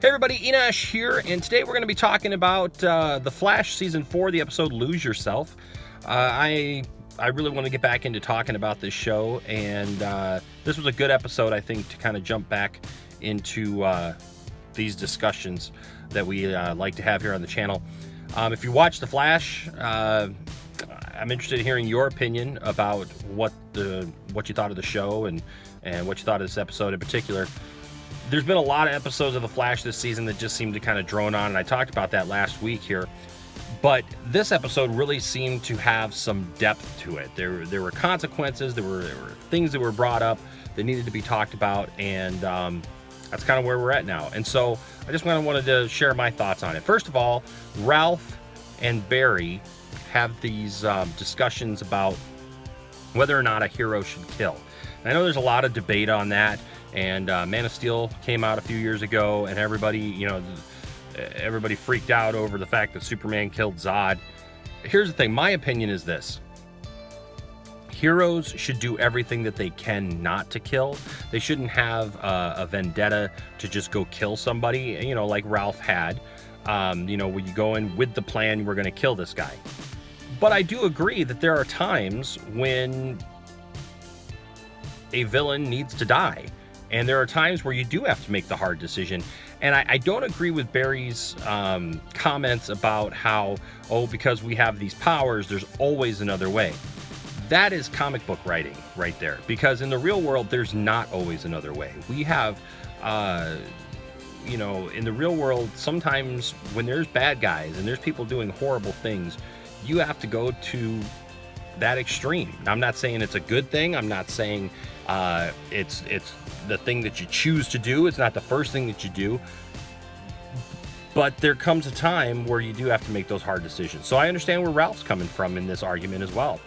Hey everybody, Enosh here, and today we're going to be talking about The Flash Season 4, the episode Lose Yourself. I really want to get back into talking about this show, and this was a good episode, I think, to kind of jump back into these discussions that we like to have here on the channel. If you watch The Flash, I'm interested in hearing your opinion about what you thought of the show and what you thought of this episode in particular. There's been a lot of episodes of The Flash this season that just seemed to kind of drone on, and I talked about that last week here. But this episode really seemed to have some depth to it. There were consequences, there were things that were brought up that needed to be talked about, and that's kind of where we're at now. And so I just wanted to share my thoughts on it. First of all, Ralph and Barry have these discussions about whether or not a hero should kill. And I know there's a lot of debate on that. And Man of Steel came out a few years ago, and everybody freaked out over the fact that Superman killed Zod. Here's the thing, my opinion is this. Heroes should do everything that they can not to kill. They shouldn't have a vendetta to just go kill somebody, like Ralph had. When you go in with the plan, we're going to kill this guy. But I do agree that there are times when a villain needs to die. And there are times where you do have to make the hard decision. And I don't agree with Barry's comments about how, because we have these powers, there's always another way. That is comic book writing right there. Because in the real world, there's not always another way. We have, in the real world, sometimes when there's bad guys and there's people doing horrible things, you have to go to that extreme. I'm not saying it's a good thing. I'm not saying it's the thing that you choose to do. It's not the first thing that you do. But there comes a time where you do have to make those hard decisions. So I understand where Ralph's coming from in this argument as well.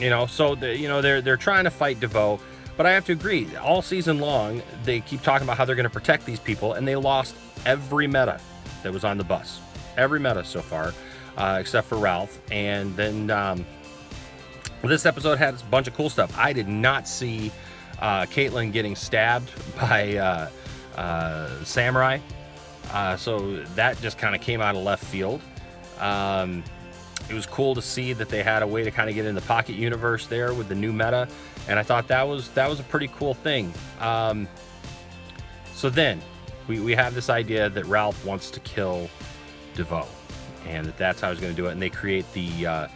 They're trying to fight DeVoe. But I have to agree, all season long, they keep talking about how they're going to protect these people, and they lost every meta that was on the bus. Every meta so far, except for Ralph. And then this episode had a bunch of cool stuff. I did not see Caitlin getting stabbed by Samurai. So that just kind of came out of left field. It was cool to see that they had a way to kind of get in the Pocket universe there with the new meta. And I thought that was a pretty cool thing. So then we have this idea that Ralph wants to kill DeVoe, and that's how he's going to do it. And they create the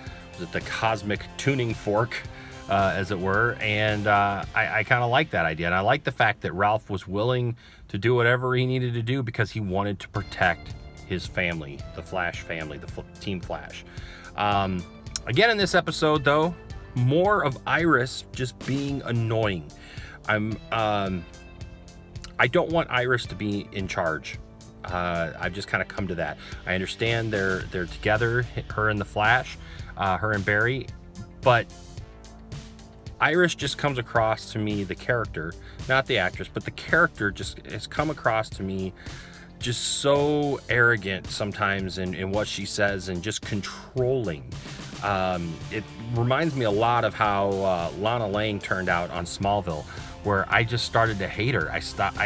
cosmic tuning fork, as it were. And I kind of like that idea. And I like the fact that Ralph was willing to do whatever he needed to do because he wanted to protect his family, the Flash family, the Team Flash. Again, in this episode, though, more of Iris just being annoying. I don't want Iris to be in charge. I've just kind of come to that. I understand they're together, her and the Flash, her and Barry, but Iris just comes across to me, the character, not the actress, but the character just has come across to me just so arrogant sometimes in what she says and just controlling. It reminds me a lot of how Lana Lang turned out on Smallville, where I just started to hate her. I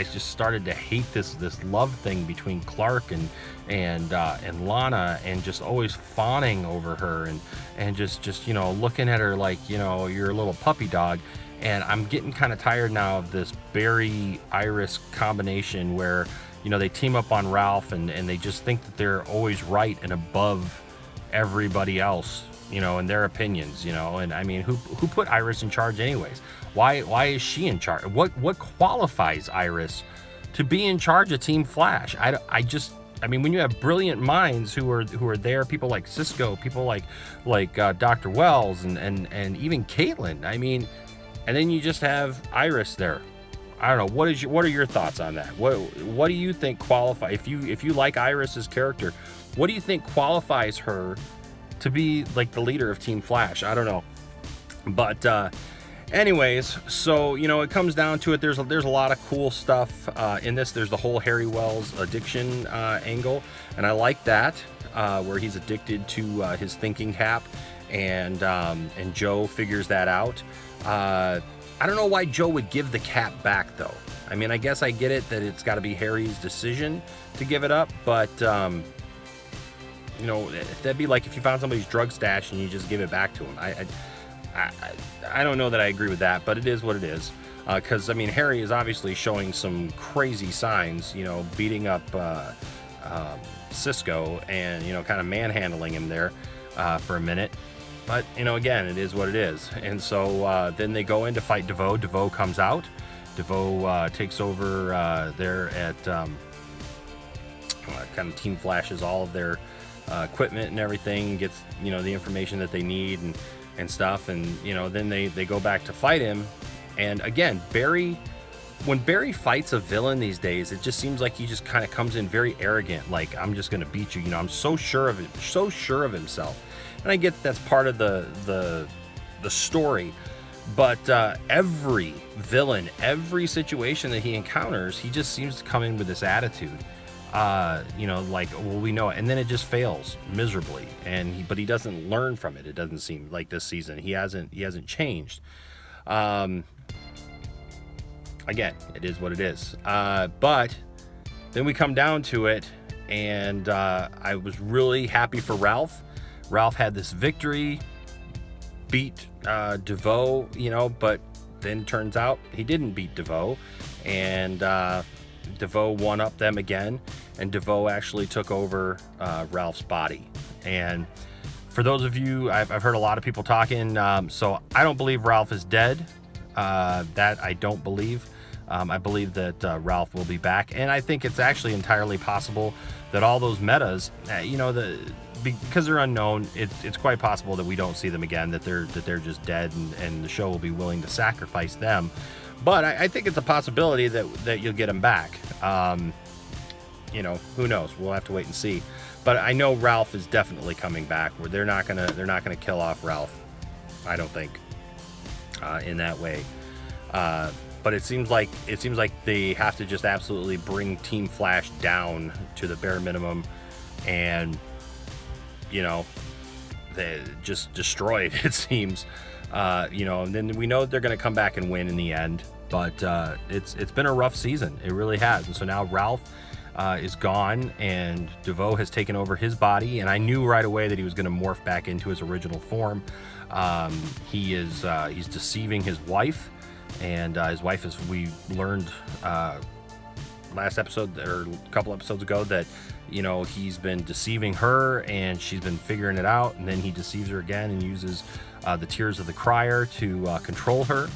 just started to hate this love thing between Clark and Lana, and just always fawning over her and just looking at her like you're a little puppy dog. And I'm getting kind of tired now of this Barry Iris combination where they team up on Ralph and they just think that they're always right and above everybody else, in their opinions, and I mean, who put Iris in charge anyways? Why is she in charge? What qualifies Iris to be in charge of Team Flash? I mean, when you have brilliant minds who are there, people like Cisco, people like Dr. Wells and even Caitlin, I mean, and then you just have Iris there. I don't know. What are your thoughts on that? What do you think qualify if you like Iris's character? What do you think qualifies her to be like the leader of Team Flash? I don't know. But anyways, so it comes down to it. There's a lot of cool stuff in this. There's the whole Harry Wells addiction angle, and I like that where he's addicted to his thinking cap, and Joe figures that out. I don't know why Joe would give the cap back, though. I mean, I guess I get it that it's got to be Harry's decision to give it up, but you know, that'd be like if you found somebody's drug stash and you just give it back to him. I don't know that I agree with that, but it is what it is. Because I mean, Harry is obviously showing some crazy signs, you know, beating up Cisco and, you know, kind of manhandling him there for a minute. But, you know, again, it is what it is. And so then they go in to fight DeVoe. DeVoe comes out. DeVoe takes over there at kind of Team Flashes all of their equipment and everything, gets, you know, the information that they need and stuff. And, you know, then they go back to fight him. And again, when Barry fights a villain these days, it just seems like he just kind of comes in very arrogant, like, I'm just going to beat you. You know, I'm so sure of it, so sure of himself. And I get that's part of the story, but every villain, every situation that he encounters, he just seems to come in with this attitude. You know, like, well, we know it, and then it just fails miserably. But he doesn't learn from it. It doesn't seem like this season he hasn't changed. Again, it is what it is. But then we come down to it, and I was really happy for Ralph. Ralph had this victory, beat DeVoe, you know, but then turns out he didn't beat DeVoe, and DeVoe won up them again, and DeVoe actually took over Ralph's body. And for those of you, I've heard a lot of people talking, so I don't believe Ralph is dead. That I don't believe. I believe that Ralph will be back, and I think it's actually entirely possible that all those metas, you know, because they're unknown, it's quite possible that we don't see them again, that they're just dead, and the show will be willing to sacrifice them. But I think it's a possibility that you'll get them back. You know, who knows? We'll have to wait and see. But I know Ralph is definitely coming back. Where they're not gonna kill off Ralph, I don't think, in that way. But it seems like they have to just absolutely bring Team Flash down to the bare minimum, and, you know, they just destroy it. It seems, you know. And then we know they're going to come back and win in the end. But it's been a rough season. It really has. And so now Ralph is gone, and DeVoe has taken over his body. And I knew right away that he was going to morph back into his original form. He's deceiving his wife. And his wife, as we learned last episode or a couple episodes ago, that, you know, he's been deceiving her and she's been figuring it out, and then he deceives her again and uses the tears of the crier to control her.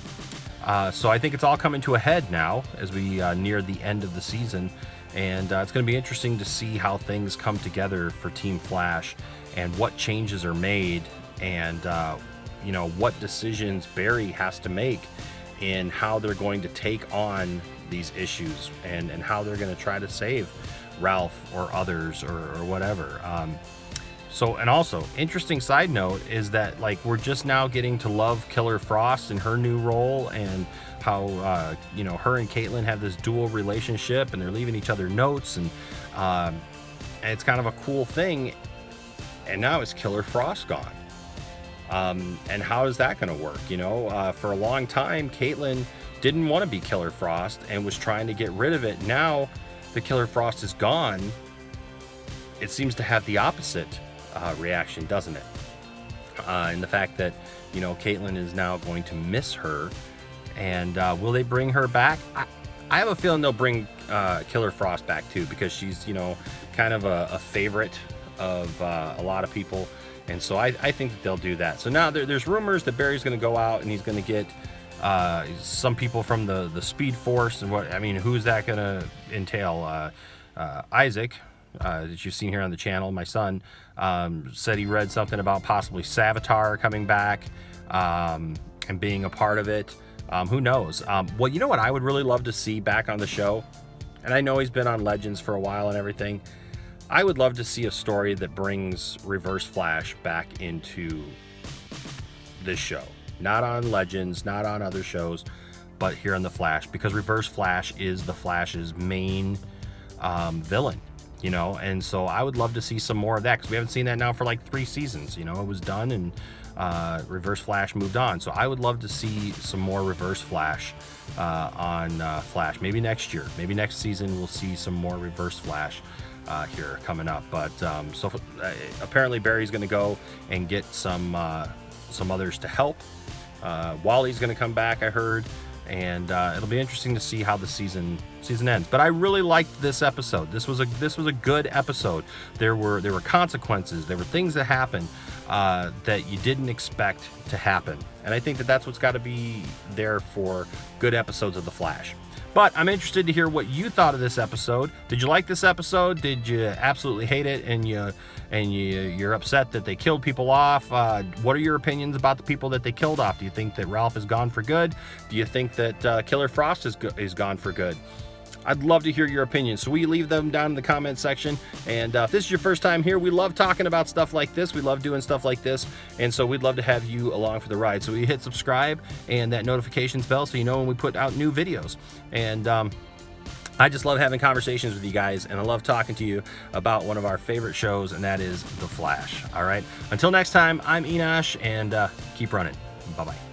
So I think it's all coming to a head now as we near the end of the season, and it's going to be interesting to see how things come together for Team Flash and what changes are made, and you know, what decisions Barry has to make in how they're going to take on these issues, and how they're going to try to save Ralph or others or whatever. So, and also, interesting side note is that, like, we're just now getting to love Killer Frost in her new role, and how, you know, her and Caitlin have this dual relationship, and they're leaving each other notes, and it's kind of a cool thing. And now it's Killer Frost gone. And how is that going to work? You know, for a long time, Caitlin didn't want to be Killer Frost and was trying to get rid of it. Now the Killer Frost is gone, it seems to have the opposite reaction, doesn't it? And the fact that, you know, Caitlin is now going to miss her, and will they bring her back? I have a feeling they'll bring Killer Frost back too, because she's, you know, kind of a favorite of a lot of people. And so I think that they'll do that. So now there's rumors that Barry's going to go out and he's going to get some people from the Speed Force. And what, I mean, who's that going to entail? Isaac, that you've seen here on the channel, my son, said he read something about possibly Savitar coming back and being a part of it. Who knows? Well, you know what I would really love to see back on the show? And I know he's been on Legends for a while and everything. I would love to see a story that brings Reverse Flash back into this show. Not on Legends, not on other shows, but here on The Flash, because Reverse Flash is The Flash's main villain. you know, and so I would love to see some more of that, because we haven't seen that now for like 3 seasons. You know, it was done, and Reverse Flash moved on. So I would love to see some more Reverse Flash on Flash. Maybe next year, maybe next season we'll see some more Reverse Flash here coming up. But apparently Barry's going to go and get some others to help. Wally's going to come back, I heard, and it'll be interesting to see how the season ends. But I really liked this episode. This was a good episode. There were consequences. There were things that happened that you didn't expect to happen, and I think that's what's got to be there for good episodes of The Flash. But I'm interested to hear what you thought of this episode. Did you like this episode? Did you absolutely hate it, and you're upset that they killed people off? What are your opinions about the people that they killed off? Do you think that Ralph is gone for good? Do you think that Killer Frost is gone for good? I'd love to hear your opinions, so we leave them down in the comment section. And if this is your first time here, we love talking about stuff like this. We love doing stuff like this, and so we'd love to have you along for the ride. So you hit subscribe and that notifications bell so you know when we put out new videos. And I just love having conversations with you guys, and I love talking to you about one of our favorite shows, and that is The Flash. All right, until next time, I'm Enosh, and keep running. Bye-bye.